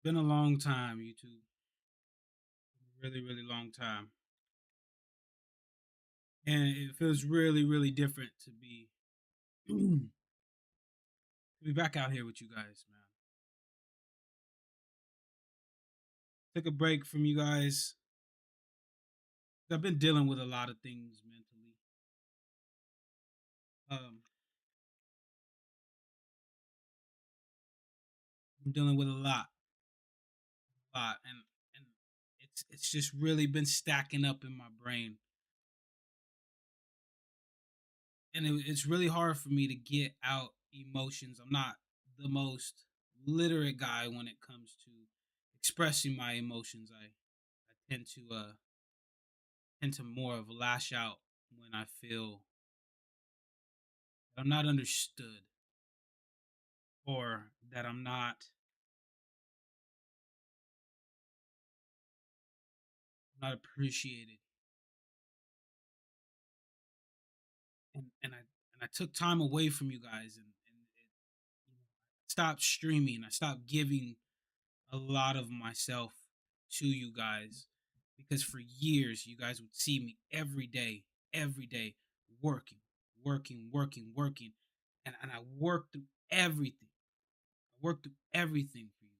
Been a long time, YouTube. Really, really long time. And it feels really, really different to be to be back out here with you guys, man. Took a break from you guys. I've been dealing with a lot of things mentally. Um, I'm dealing with a lot, and it's just really been stacking up in my brain, and it's really hard for me to get out emotions. I'm not the most literate guy when it comes to expressing my emotions. I tend to more of lash out when I feel that I'm not understood or that I'm not appreciated. And I took time away from you guys, stopped streaming. I stopped giving a lot of myself to you guys because for years you guys would see me every day working, working, and I worked through everything. I worked through everything for you.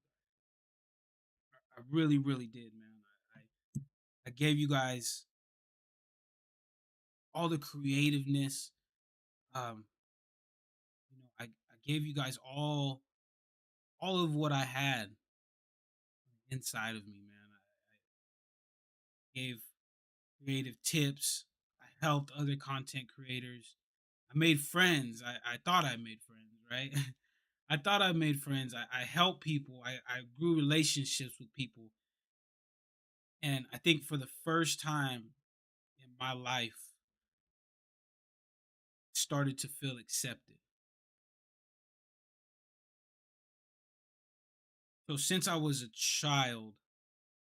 I really, really did, man. I gave you guys all the creativeness. Um, I gave you guys all of what I had inside of me, man. I gave creative tips. I helped other content creators. I made friends. I thought I made friends, right? I thought I made friends. I helped people. I grew relationships with people. And I think for the first time in my life, started to feel accepted. So since I was a child,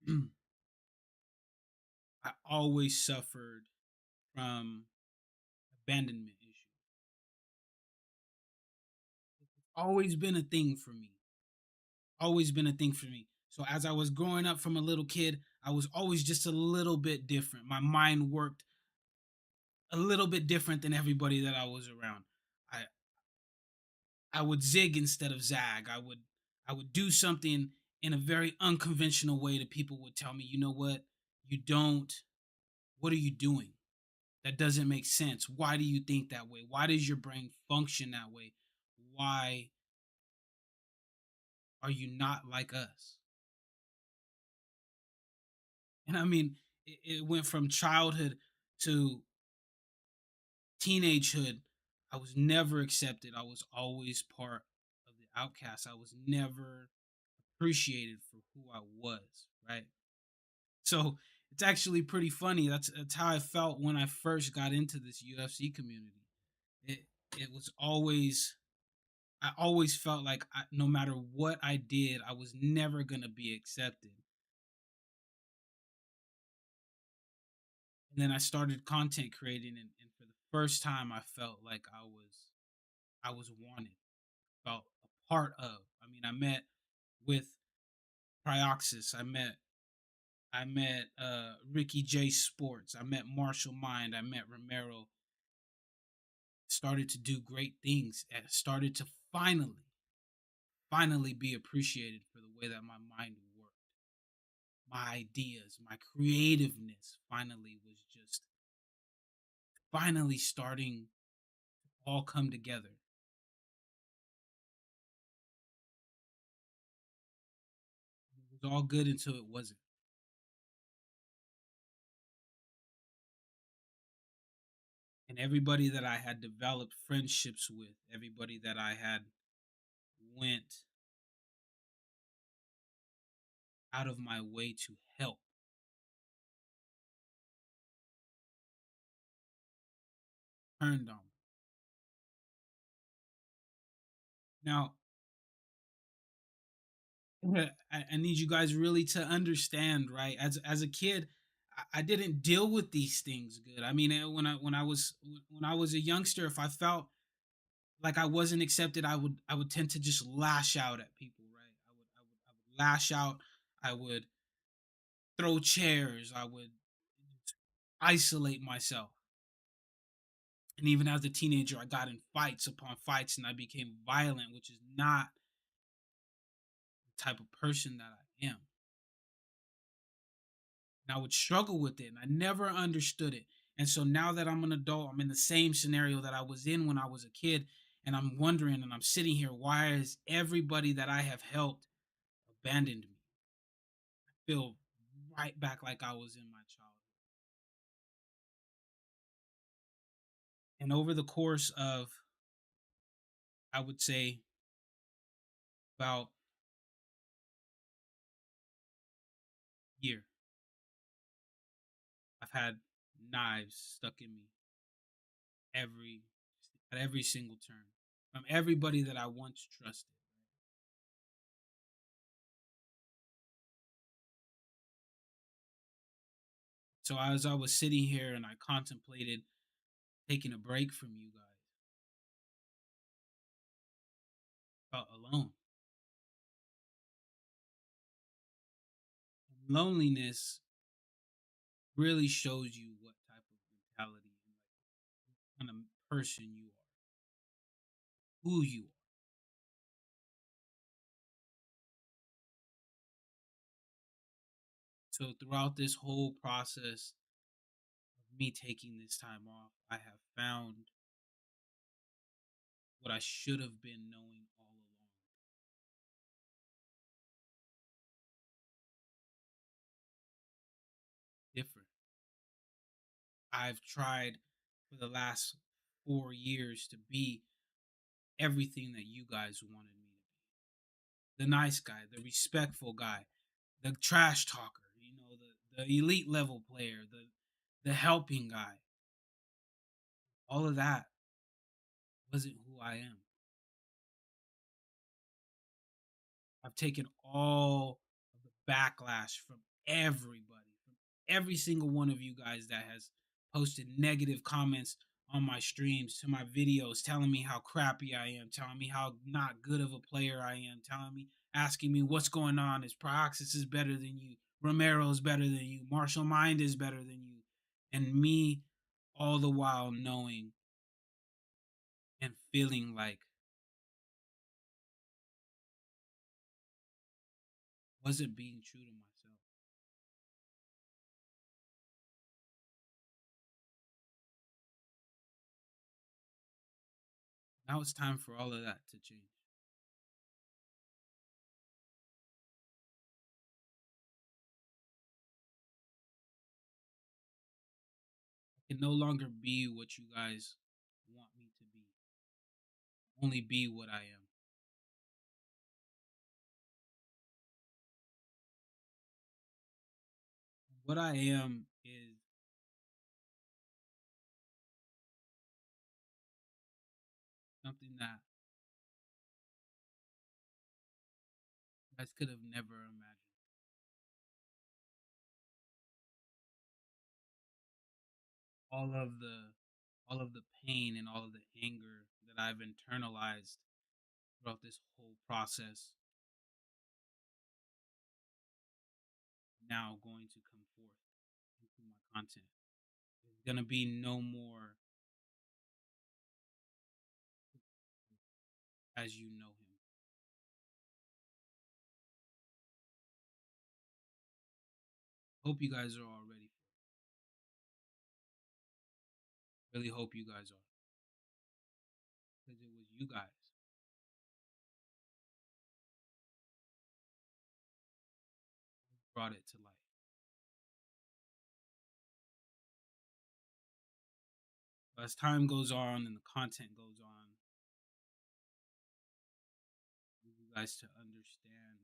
I always suffered from abandonment issues. Always been a thing for me. Always been a thing for me. So as I was growing up from a little kid, I was always just a little bit different. My mind worked a little bit different than everybody that I was around. I I would zig instead of zag. I would do something in a very unconventional way that people would tell me, "You know what? You don't What are you doing? That doesn't make sense. Why do you think that way? Why does your brain function that way? Why are you not like us?" And I mean, it went from childhood to teenagehood. I was never accepted. I was always part of the outcast. I was never appreciated for who I was, right? So it's actually pretty funny. That's how I felt when I first got into this UFC community. It it was always I always felt like no matter what I did, I was never gonna be accepted. And then I started content creating, and for the first time, I felt like I was wanted, felt a part of. I mean, I met with Prioxis. I met Ricky J Sports. I met Marshall Mind. I met Romero. Started to do great things and started to finally be appreciated for the way that my mind worked. My ideas, my creativeness finally was just finally starting to all come together. It was all good until it wasn't. And everybody that I had developed friendships with, everybody that I had went out of my way to help, turned on me. Now, I need you guys really to understand, right? As a kid, I didn't deal with these things good. I mean, when I was a youngster, if I felt like I wasn't accepted, I would tend to just lash out at people, right? I would lash out. I would throw chairs. I would isolate myself. And even as a teenager, I got in fights upon fights and I became violent, which is not the type of person that I am. And I would struggle with it and I never understood it. And so now that I'm an adult, I'm in the same scenario that I was in when I was a kid. And I'm wondering and I'm sitting here, why is everybody that I have helped abandoned me? I feel right back like I was in my childhood. And over the course of, I would say, about a year, I've had knives stuck in me every at every single turn from everybody that I once trusted. So as I was sitting here and I contemplated taking a break from you guys, I felt alone. And loneliness really shows you what type of mentality and like kind of person you are, who you are. So throughout this whole process of me taking this time off, I have found what I should have been knowing all along. Different. I've tried for the last 4 years to be everything that you guys wanted me to be. The nice guy, the respectful guy, the trash talker, the elite level player, the helping guy. All of that wasn't who I am. I've taken all of the backlash from everybody, from every single one of you guys that has posted negative comments on my streams, to my videos, telling me how crappy I am, telling me how not good of a player I am, telling me, asking me what's going on. Is Proxys is better than you? Romero is better than you? Martial Mind is better than you? And me, all the while knowing and feeling like wasn't being true to myself. Now it's time for all of that to change. I can no longer be what you guys want me to be. Only be what I am. What I am is something that you guys could have never imagined. All of the all of the pain and all of the anger that I've internalized throughout this whole process now going to come forth into my content. There's gonna be no more as you know him. Hope you guys are all ready for it. Really hope you guys are. Because it was you guys who brought it to life. As time goes on and the content goes on, I need you guys to understand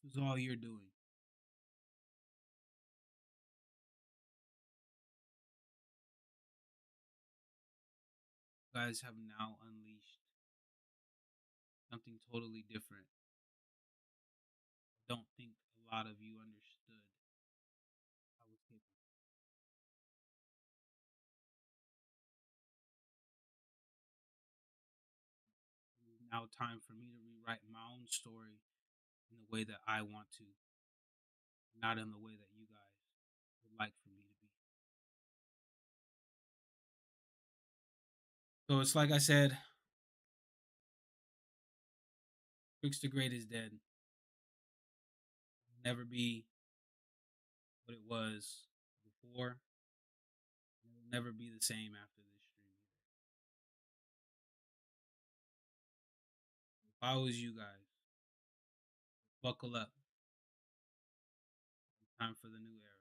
this is all you're doing. You guys have now unleashed something totally different. I don't think a lot of you understood I was capable. Now time for me to rewrite my own story in the way that I want to, not in the way that you guys would like for me to be. So it's like I said, Tricks the Great is dead. It'll never be what it was before. It'll never be the same after this stream either. If I was you guys, buckle up. It's time for the new era.